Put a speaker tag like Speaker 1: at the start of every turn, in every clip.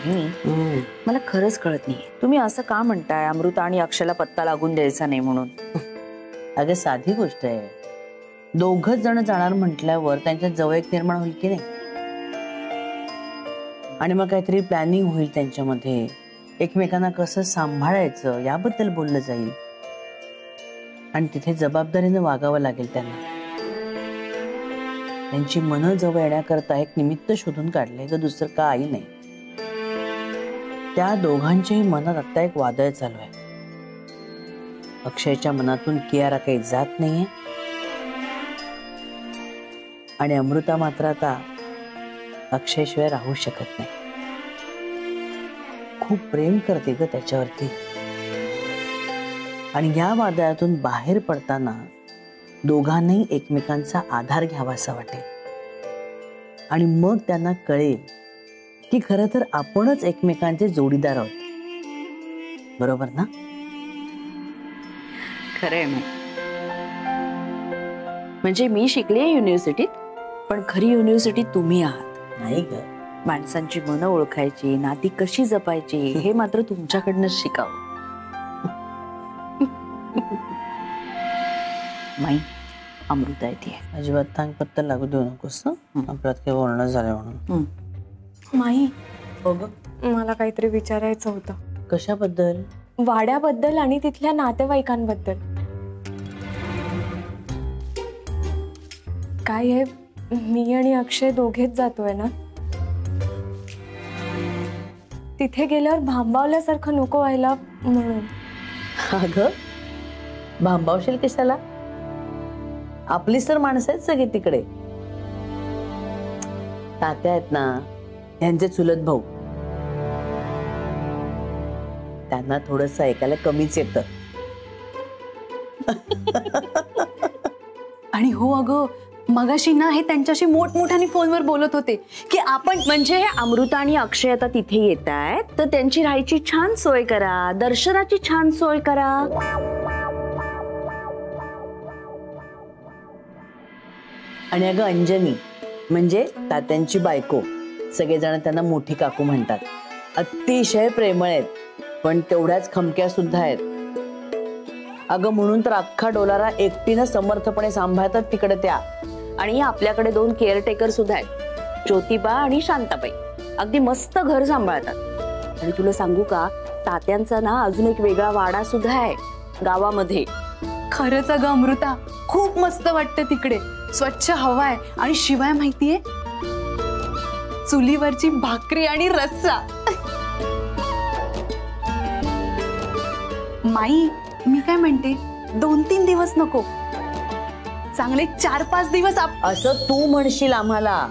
Speaker 1: वहिनी मला खरंच कळत नाही तुम्ही असं का म्हणताय अमृता आणि अक्षयला पत्ता लागून द्यायचा नाही म्हणून.
Speaker 2: अगं साधी गोष्ट आहे, दोघच जण जाणार म्हटल्यावर त्यांच्यात जवळीक निर्माण होईल की नाही, आणि मग काहीतरी प्लॅनिंग होईल त्यांच्यामध्ये, एकमेकांना कसं सांभाळायचं याबद्दल बोललं जाईल, आणि तिथे जबाबदारीने वागावं लागेल त्यांना. त्यांची मनं जवळ येण्याकरता एक निमित्त शोधून काढलंय ग, दुसरं काही नाही. त्या दोघांच्याही मनात आता एक वादळ चालू आहे. अक्षयच्या मनातून कियारा काही जात नाहीये, आणि अमृता मात्र आता अक्षयशिवाय राहू शकत नाही. खूप प्रेम करते ग त्याच्यावरती, आणि या वादळातून बाहेर पडताना दोघांनाही एकमेकांचा आधार घ्यावा असं वाटेल, आणि मग त्यांना कळेल की खरं तर आपणच एकमेकांचे जोडीदार आहोत. बरोबर ना?
Speaker 1: खरंय. म्हणजे मी शिकले युनिव्हर्सिटीत, पण खरी युनिव्हर्सिटी तुम्ही आहात.
Speaker 2: नाही ग,
Speaker 1: माणसांची मनं ओळखायची, नाती कशी जपायची हे मात्र तुमच्याकडनं शिकावं. माई अमृता येते.
Speaker 2: अजिबात तांग पत्ता लागू देऊ नकोस, आपल्यात काही बोलणं झालं म्हणून.
Speaker 3: माई
Speaker 2: हो ग,
Speaker 3: मला काहीतरी विचारायचं होतं.
Speaker 2: कशाबद्दल?
Speaker 3: वाड्याबद्दल आणि तिथल्या नातेवाईकांबद्दल. काय आहे, मी आणि अक्षय दोघेच जातोय ना, तिथे गेल्यावर भांबावल्यासारखं नको व्हायला म्हणून.
Speaker 2: अगं भांबावशील कशाला? आपलीच तर माणसं आहेत सगळे तिकडे. तात्या आहेत ना, यांचे चुलत भाऊ, त्यांना थोडस ऐकायला कमीच येतं.
Speaker 4: आणि हो अगं, मगाशी ना हे त्यांच्याशी मोठमोठ्याने फोनवर बोलत होते की आपण
Speaker 1: म्हणजे अमृता आणि अक्षय आता तिथे येत आहेत तर त्यांची राहायची छान सोय करा, दर्शनाची छान सोय करा.
Speaker 2: आणि अगं अंजनी म्हणजे तात्यांची बायको, सगळेजण त्यांना मोठी काकू म्हणतात. अतिशय प्रेमळ आहेत, पण तेवढ्याच खमक्या सुद्धा आहेत. अगं म्हणून तर अख्खा डोलारा एकटीनं समर्थपणे सांभाळतात तिकडे त्या.
Speaker 1: आणि आपल्याकडे 2 केअरटेकर सुद्धा आहेत, ज्योतिबा आणि शांताबाई. अगदी मस्त घर सांभाळतात. आणि तुला सांगू का, तात्यांचा ना अजून एक वेगळा वाडा सुद्धा आहे गावामध्ये.
Speaker 4: खरंच अगं अमृता, खूप मस्त वाटतं तिकडे. स्वच्छ हवा आहे, आणि शिवाय माहितीये, चुलीवरची भाकरी आणि रस्सा. माई मी काय म्हणते, 2-3 दिवस नको, चांगले 4-5 दिवस
Speaker 2: असं तू म्हणशील आम्हाला.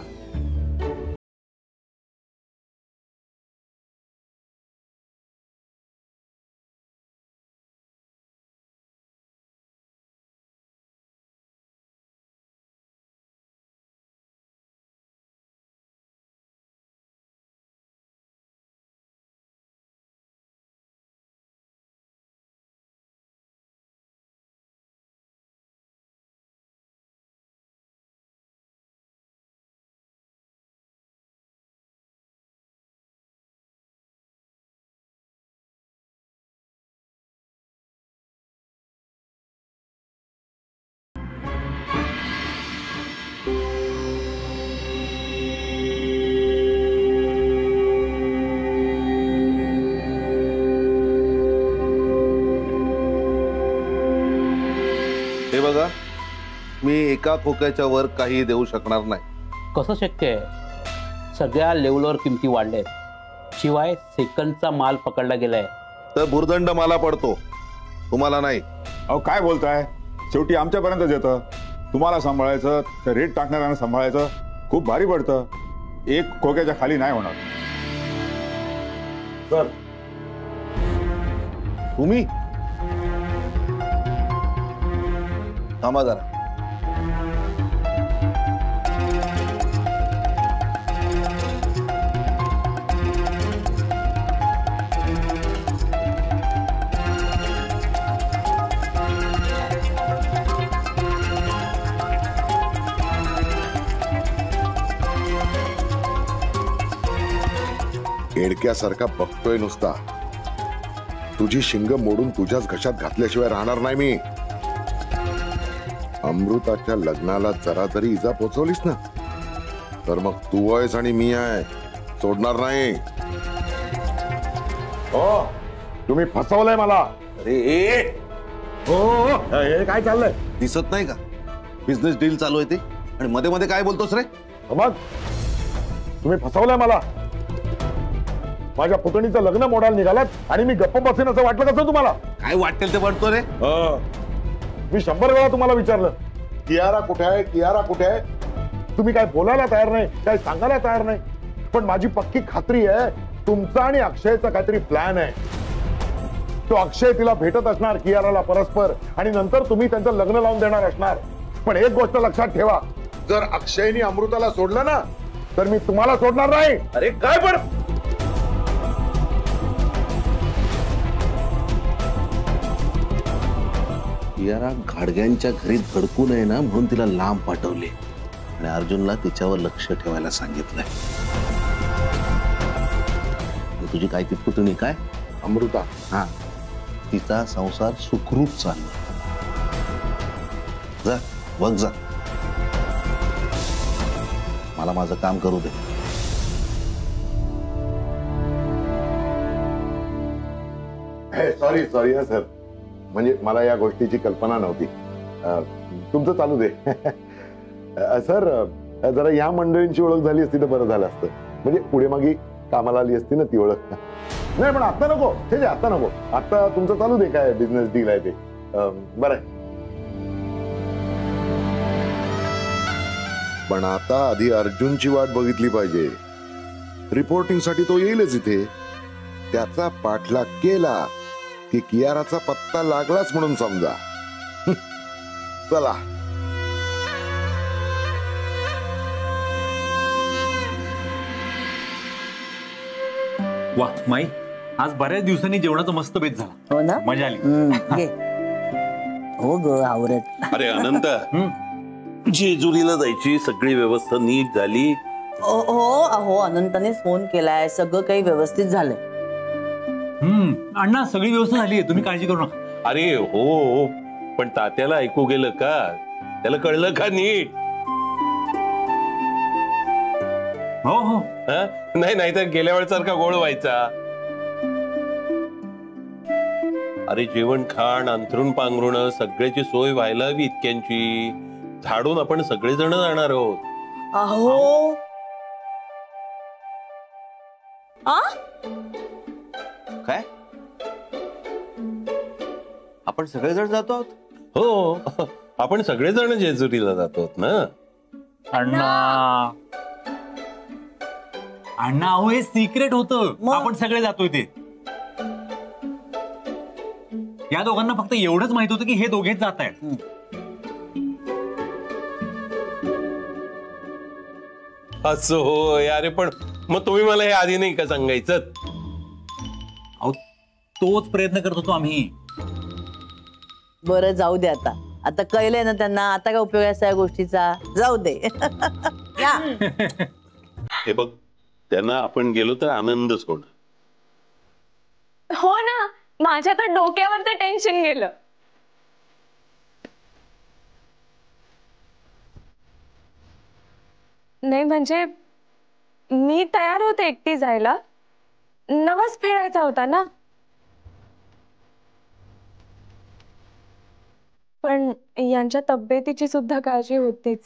Speaker 5: हे बघा, मी एका खोक्याच्या वर काही देऊ शकणार नाही.
Speaker 6: कसं शक्य आहे? सगळ्या लेवलवर किमती वाढल्यात, शिवाय सेकंडचा माल पकडला गेलाय.
Speaker 5: तर भुर्दंड मला पडतो, तुम्हाला नाही.
Speaker 7: अहो काय बोलताय, शेवटी आमच्यापर्यंतच येतं. तुम्हाला सांभाळायचं तर रेट टाकणाऱ्यांना सांभाळायचं खूप भारी पडतं. एक खोक्याच्या खाली नाही होणार.
Speaker 5: सर तुम्ही थांबा जरा.
Speaker 8: एडक्यासारखा बघतोय नुसता. तुझी शिंग मोडून तुझ्याच घशात घातल्याशिवाय राहणार नाही मी. अमृताच्या लग्नाला जरा तरी इजा पोचवलीस ना तर मग तू आहेस आणि मी आहे, सोडणार नाही.
Speaker 7: हो, तुम्ही फसवलंय मला.
Speaker 5: अरे
Speaker 7: हो, हे काय चाललंय?
Speaker 5: दिसत नाही का बिझनेस डील चालू आहे ते, आणि मध्ये मध्ये काय बोलतोस रे?
Speaker 7: मग तुम्ही फसवलंय मला. माझ्या पुतणीचं लग्न मोडायला निघालात आणि मी गप्प बसेन असं वाटलं कसं तुम्हाला?
Speaker 5: काय वाटेल ते म्हणतो रे.
Speaker 7: मी 100 वेळा तुम्हाला विचारलं, कियारा कुठे आहे, कियारा कुठे आहे? तुम्ही काय बोलायला तयार नाही, काय सांगायला तयार नाही. पण माझी पक्की खात्री आहे तुमचा आणि अक्षयचा काहीतरी प्लॅन आहे. तो अक्षय तिला भेटत असणार कियाराला परस्पर, आणि नंतर तुम्ही त्यांचं लग्न लावून देणार असणार. पण एक गोष्ट लक्षात ठेवा, जर अक्षयनी अमृताला सोडलं ना तर मी तुम्हाला सोडणार नाही.
Speaker 5: अरे काय पण कियारा घाडग्यांच्या घरी धडकू नये ना म्हणून तिला लांब पाठवले आणि अर्जुनला तिच्यावर लक्ष ठेवायला सांगितलंय. तुझी काय ती पुतणी काय
Speaker 7: अमृता,
Speaker 5: हा, तिचा संसार सुखरूप चालला. जा बघ जा, मला माझं काम करू दे.
Speaker 7: सॉरी सॉरी सर, म्हणजे मला या गोष्टीची कल्पना नव्हती. तुमचं चालू दे. सर, जरा या मंडळींची ओळख झाली असती तर बरं झालं असतं. म्हणजे पुढे मागे कामाला आली असती ना ती ओळख. नाही पण आता नको, ठीक आहे आता नको. आता तुमचं चालू दे, काय बिझनेस डील आहे ते. बरं आहे.
Speaker 8: पण आता आधी अर्जुनची वाट बघितली पाहिजे. रिपोर्टिंग साठी तो येईलच इथे. त्याचा पाठलाग केला की कियाराचा पत्ता लागलाच म्हणून समजा. चला.
Speaker 9: वा माई, आज बऱ्याच दिवसांनी जेवणाचा मस्त बेत झाला.
Speaker 2: हो ना,
Speaker 9: मजा आली.
Speaker 2: घे. हो ग आवरत.
Speaker 10: अरे अनंत, जेजुरीला जायची सगळी व्यवस्था नीट झाली?
Speaker 2: अहो अनंताने फोन केलाय, सगळं काही व्यवस्थित झालंय.
Speaker 9: अण्णा सगळी व्यवस्था झाली आहे, तुम्ही काळजी करू नका.
Speaker 10: अरे हो, पण तात्याला ऐकू गेलं का? त्याला कळलं का नीट?
Speaker 9: हो हो.
Speaker 10: नाही नाही तर गेल्या वेळेसारखा गोळ व्हायचा. अरे जेवण खाण अंथरून पांघरुण सगळ्याची सोय व्हायला हवी इतक्यांची. झाडून आपण सगळेजण जाणार आहोत.
Speaker 2: अहो
Speaker 5: काय आपण सगळेजण जातो आहोत?
Speaker 10: हो, आपण सगळेजण जेजुरीला जातो ना.
Speaker 9: अण्णा अण्णा, अहो हे सिक्रेट होतं. आपण सगळे जातोय ते. या दोघांना फक्त एवढंच माहित होतं की हे दोघेच जात आहेत.
Speaker 10: असं होय. अरे पण मग तुम्ही मला हे आधी नाही का सांगायचं?
Speaker 9: अहो तोच प्रयत्न करत होतो आम्ही.
Speaker 2: बरं जाऊ दे आता. आता कळलंय ना त्यांना, आता काय उपयोग आहे या गोष्टीचा. जाऊ दे.
Speaker 10: हे बघ, त्यांना आपण गेलो तर आनंदच होणार.
Speaker 3: हो ना, माझ्या तर डोक्यावर ते टेन्शन गेलं. नाही म्हणजे मी तयार होते एकटी जायला. नवस फेडायचा होता ना. पण यांच्या तब्येतीची सुद्धा काळजी होतीच.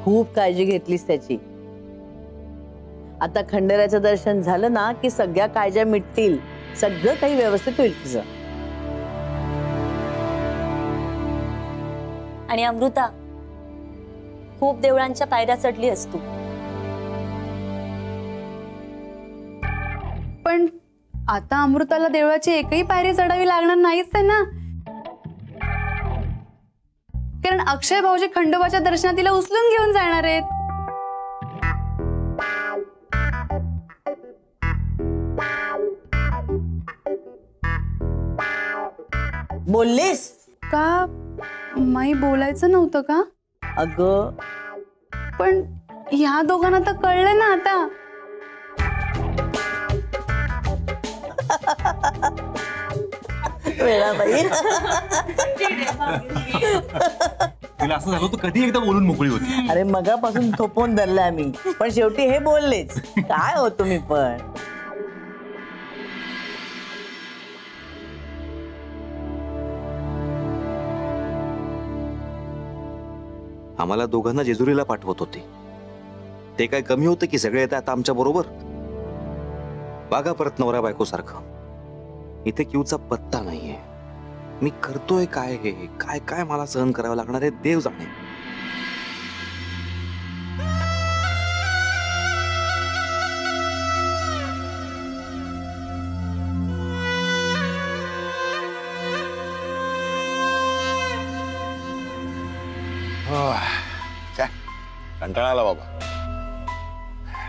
Speaker 2: खूप काळजी घेतलीस त्याची. आता खंडेराचं दर्शन झालं ना की सगळ्या काळज्या मिटतील. सगळं काही व्यवस्थित होईल तुझं.
Speaker 1: आणि अमृता, खूप देवळांच्या पायऱ्या चढली असतो.
Speaker 4: पण आता अमृताला देवळाची एकही पायरी चढावी लागणार नाहीच आहे ना. कारण अक्षय भाऊजी खंडोबाच्या दर्शनात तिला उचलून घेऊन जाणार आहेत.
Speaker 2: बोललीस?
Speaker 4: का माई बोलायचं नव्हतं का?
Speaker 2: अगं
Speaker 4: पण ह्या दोघांना तर कळलं ना आता.
Speaker 2: वेळाबाई
Speaker 9: तिला असं झालं तर कधी एकदा बोलून मोकळी होती.
Speaker 2: अरे मगापासून थोपवून धरलाय मी, पण शेवटी हे बोललेच. काय हो तुम्ही पण.
Speaker 11: आम्हाला दोघांना जेजुरीला पाठवत होते, ते काय कमी होते की सगळे येतात आता आमच्या बरोबर. बघा परत नवरा बायको सारखं. इथे क्यूचा पत्ता नाहीये. मी करतोय काय हे, काय काय मला सहन करावं लागणार आहे देव जाणे.
Speaker 7: कंटाळा आला बाबा.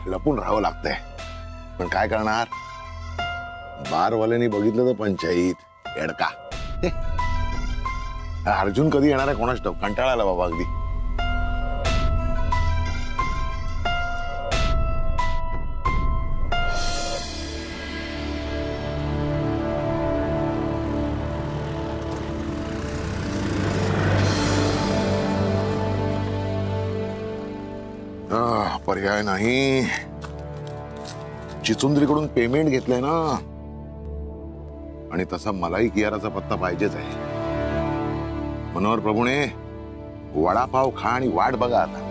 Speaker 7: लपून राहावं लागतंय, पण काय करणार. बारवाल्यांनी बघितलं तर पंचायत एडका. अर्जुन कधी येणार आहे कोणाच ठाऊक. कंटाळा आला बाबा अगदी. पर्याय नाही. चिचुंद्रीकडून पेमेंट घेतलंय ना, आणि तसा मलाही कियाराचा पत्ता पाहिजेच आहे. मनोहर प्रभूने वडापाव खा आणि वाट बघा आता.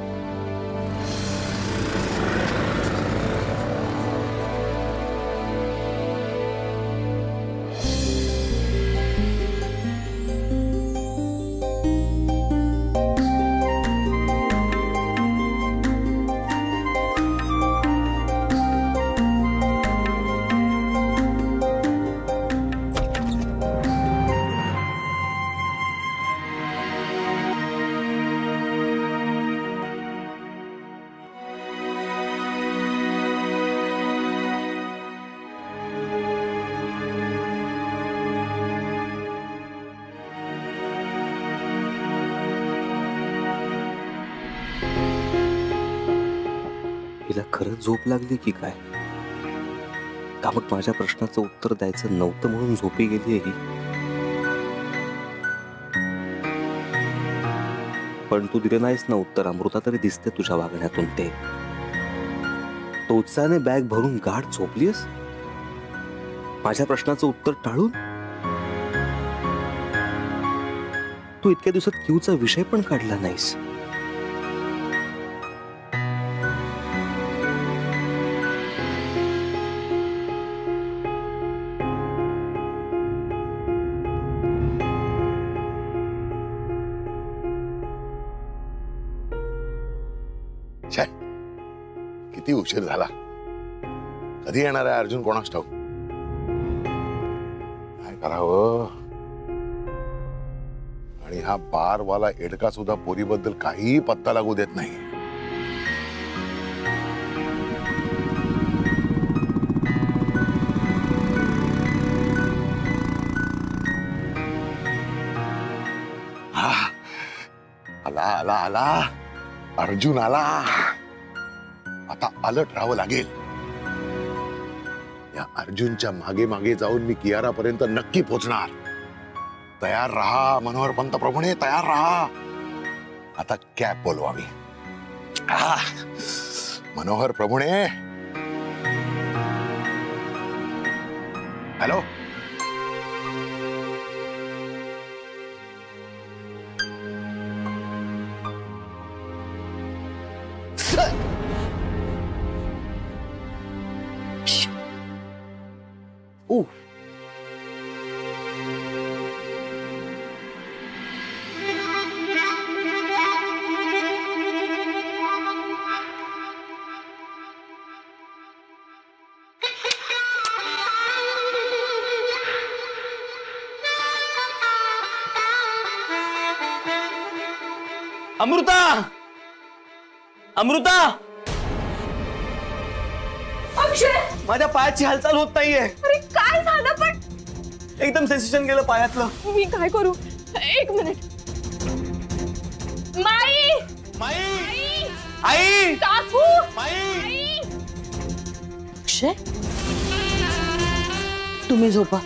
Speaker 11: हिला खरंच झोप लागली की काय? का मग माझ्या प्रश्नाचं उत्तर द्यायचं नव्हतं म्हणून झोपी गेली ही? पण तू दिले नाहीस ना उत्तर अमृता, तरी दिसते तुझ्या वागण्यातून ते. तो उत्साहाने बॅग भरून गाढ झोपलीस माझ्या प्रश्नाचं उत्तर टाळून. तू इतक्या दिवसात क्यूचा विषय पण काढला नाहीस.
Speaker 7: किती उशीर झाला. कधी येणार आहे अर्जुन कोणास ठाऊक. काय करावं. आणि हा बारवाला एडका सुद्धा पोरीबद्दल काहीही पत्ता लागू देत नाही. आला आला आला. अर्जुन आला. आता अलर्ट राहावं लागेल. या अर्जुनच्या मागे मागे जाऊन मी कियारापर्यंत नक्की पोहोचणार. तयार रहा मनोहर पंत प्रभूने, तयार रहा. आता कॅब बोलवावी. मनोहर प्रभूने. हॅलो.
Speaker 11: अमृता, अमृता.
Speaker 3: अक्षय,
Speaker 11: माझ्या पायाची हालचाल होत नाहीये.
Speaker 3: अरे काय झालं पण.
Speaker 12: एकदम सेन्सेशन गेलं पायातलं.
Speaker 3: मी काय करू? एक मिनिट. माई
Speaker 12: माई आई
Speaker 3: काकू
Speaker 12: माई.
Speaker 2: अक्षय तुम्ही झोपा,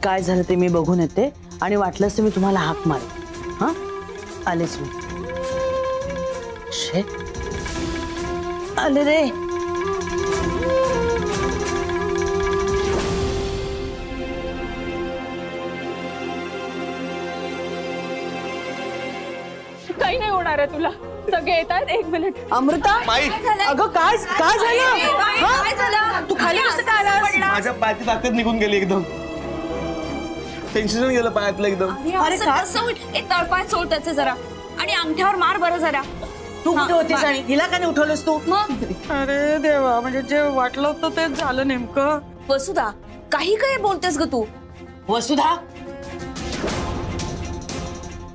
Speaker 2: काय झालं ते मी बघून येते आणि वाटलंच तर मी तुम्हाला हाक मारेन. हा आलेच मी. अक्षय आले रे.
Speaker 3: काही नाही होणार आहे तुला. सगळे येत आहेत. एक मिनिट.
Speaker 2: अमृता
Speaker 12: माई
Speaker 2: अगं काय काय झालं? तू खाली कसं काय आलास?
Speaker 12: माझ्या पायाची ताकद निघून गेली एकदम. सेन्सेशन गेलं पायातलं एकदम.
Speaker 1: अरे तळपाय सोड त्याचे जरा आणि अंगठ्यावर मार बरं जरा.
Speaker 2: तू कुठे होतीस आणि हिला का नाही उठवलंस तू?
Speaker 3: अरे देवा, म्हणजे जे वाटलं होतं तेच झालं नेमकं.
Speaker 1: वसुधा काही काय बोलतेस ग तू?
Speaker 2: वसुधा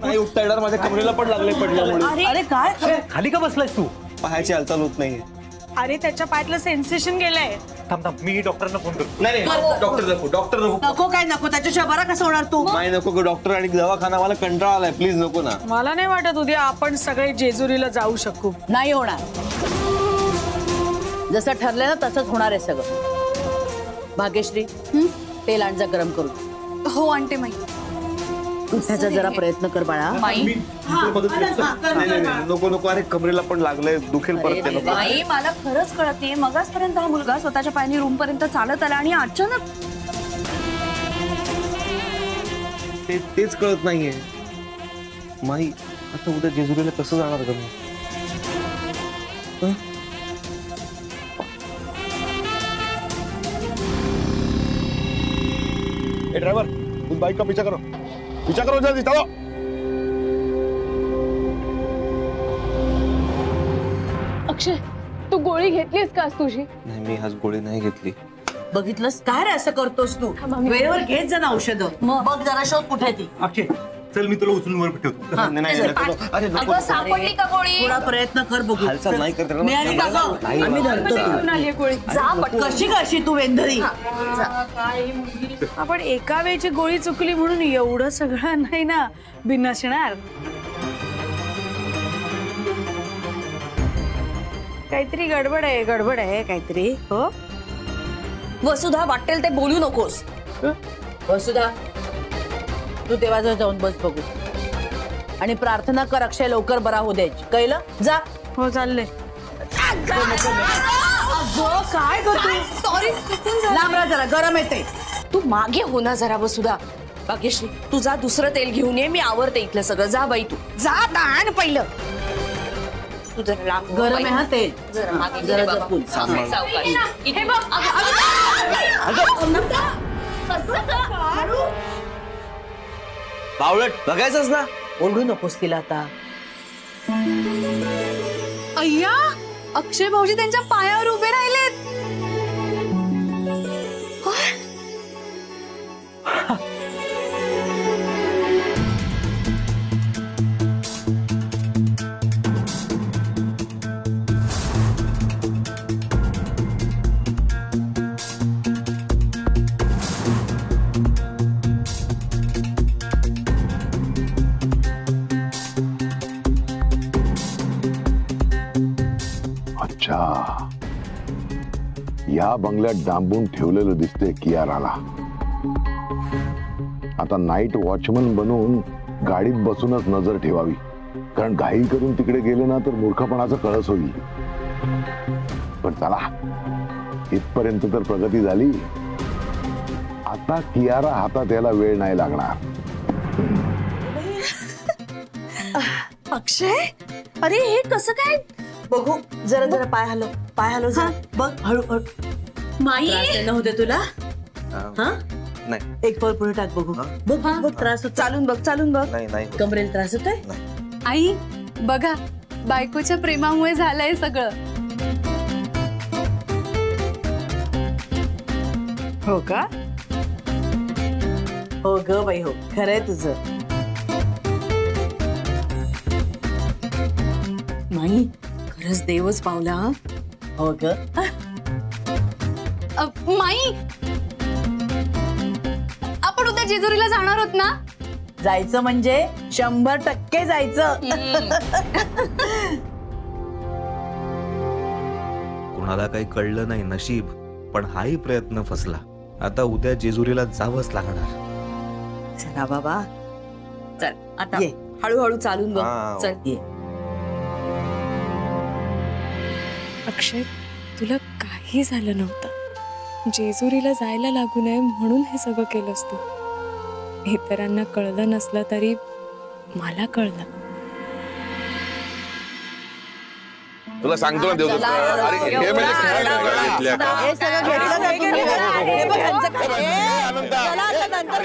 Speaker 12: नाही उठता येणार. माझ्या कमरेला पण लागले पडल्यामुळे.
Speaker 2: अरे काय
Speaker 9: खाली का बसलायस तू?
Speaker 12: पायाची हालचाल होत नाहीये.
Speaker 3: अरे त्याच्या पायातलं सेन्सेशन गेलंय.
Speaker 9: थांब थांब, मी डॉक्टरांना फोन करतो.
Speaker 12: नाही डॉक्टर नको, डॉक्टर नको.
Speaker 2: नको काय नको, त्याच्याशिवाय बरा कसं होणार तू?
Speaker 12: नाही नको डॉक्टर आणि दवाखाना, मला कंटाळा आलाय. प्लीज नको ना.
Speaker 3: मला नाही वाटत उद्या आपण सगळे जेजुरीला जाऊ शकू.
Speaker 2: नाही होणार. जसं ठरलं ना तसंच होणार आहे सगळं. भाग्यश्री तेल आणजा गरम करून.
Speaker 4: हो आणते माई.
Speaker 2: उठण्याचा जरा प्रयत्न कर बाळा.
Speaker 12: मी मदत करतो. नाही नको नको. अरे कमरेला पण लागलंय, दुखेल परत ते. नको.
Speaker 1: आई मला खरंच कळते. मगाचपर्यंत हा मुलगा स्वतःच्या पायाने रूम पर्यंत चालत आला आणि अचानक
Speaker 12: तेच कळत नाहीये माई. आता उद्या जेजुरीला कसं जाणार का मी?
Speaker 7: ड्राइवर उस बाइक का पीछा करो, पीछा करो जल्दी चलो.
Speaker 3: अक्षय तू गोळी घेतलीस का तुझी?
Speaker 12: नाही मी आज गोळी नाही घेतली.
Speaker 2: बघितलंस काय रे असं करतोस तू? वेळेवर घेत जा ना औषधं. बघ जरा शोध कुठे ती.
Speaker 9: अक्षय चल मी तुला उचलून वर ठेवतो.
Speaker 12: अरे नको.
Speaker 1: सापडली का गोळी?
Speaker 2: थोडा प्रयत्न कर बघू.
Speaker 12: हालचाल नाही करत.
Speaker 2: मी आणि काका आम्ही धरतो तू.
Speaker 1: जा पटकन.
Speaker 2: कशी कशी तू वेंधळी.
Speaker 3: आपण एका वेळची गोळी चुकली म्हणून एवढं सगळं नाही ना बिनसणार. काहीतरी गडबड आहे काहीतरी. हो
Speaker 1: वसुधा वाटेल ते बोलू नकोस.
Speaker 2: वसुधा तू देवाजवळ जाऊन बस बघू आणि प्रार्थना कर अक्षय लवकर बरा होऊ द्यायची. कळलं? जा.
Speaker 3: हो चालले.
Speaker 2: काय करतो?
Speaker 1: सॉरी
Speaker 2: लांब राहा जरा, गरम येते.
Speaker 1: तू मागे हो ना जरा वसुधा. भाग्यश्री तू जा दुसरं तेल घेऊन ये. मी आवरते इथलं सगळं. जा बाई तू जा. आण पहिलं तू जरा लांब.
Speaker 2: गरम आहे हा तेल.
Speaker 1: जरा मागे
Speaker 2: जरा
Speaker 1: बाबा.
Speaker 2: जपून.
Speaker 1: सावकाश. इथे बघ.
Speaker 12: बावळट बघायचंच ना.
Speaker 2: ओरडू नकोस तिला आता.
Speaker 4: अय्या अक्षय भाऊजी त्यांच्या पायावर उभे राहिलेत.
Speaker 7: या बंगल्यात डांबून ठेवलेलं दिसते कियाराला. आता नाईट वॉचमन बनवून गाडीत बसूनच नजर ठेवावी, कारण घाई करून तिकडे गेले ना तर मूर्खपणाचा कळस होईल. पण चला इथपर्यंत तर प्रगती झाली. आता कियारा हातात यायला वेळ नाही लागणार.
Speaker 1: अक्षय अरे हे कसं काय?
Speaker 2: बघू जरा जरा पाय हलव. पाय हलव जरा. बघ हळू हळू.
Speaker 1: माई
Speaker 2: त्रास होते तुला? हा
Speaker 12: नाही
Speaker 2: एक पाऊल पुढे टाक बघू. बघ बघ त्रास होतो. चालून बघ चालून बघ.
Speaker 12: नाही
Speaker 2: कमरेला त्रास होतोय?
Speaker 4: आई बघा बायकोच्या प्रेमामुळे झालंय सगळं.
Speaker 3: हो का?
Speaker 2: हो ग बाई हो. खरंय तुझं.
Speaker 1: माई खरंच देवच पावला.
Speaker 2: हो ग.
Speaker 4: माई आपण उद्या जेजुरीला जाणार आहोत ना?
Speaker 2: जायचं म्हणजे 100% जायचं.
Speaker 11: कुणाला काही कळलं नाही नशीब, पण हाही प्रयत्न फसला. आता उद्या जेजुरीला जावंच लागणार.
Speaker 1: चला बाबा, चल आता हळूहळू चालून बघ. चल ये.
Speaker 3: अक्षय, तुला काही झालं नव्हतं. जेजुरीला जायला लागू नये म्हणून हे सगळं केलंस तू. इतरांना कळलं नसलं तरी मला कळलं.
Speaker 8: तुला सांगतो ना देवदत्त, अरे हे म्हणजे खेळायला घेतल्या का?
Speaker 2: हे सगळं घेतलं ना तुम्ही. हे बघ ह्यांचं काय. चला आता नंतर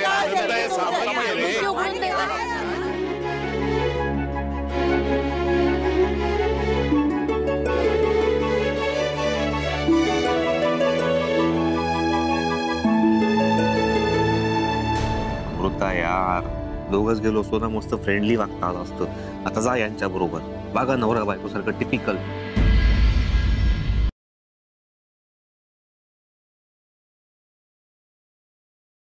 Speaker 11: अमृता यार, दोघच गेलो असतो ना मस्त फ्रेंडली वागता आलं असतं. आता जा यांच्या बरोबर. बघा नवरा बायको सारखं टिपिकल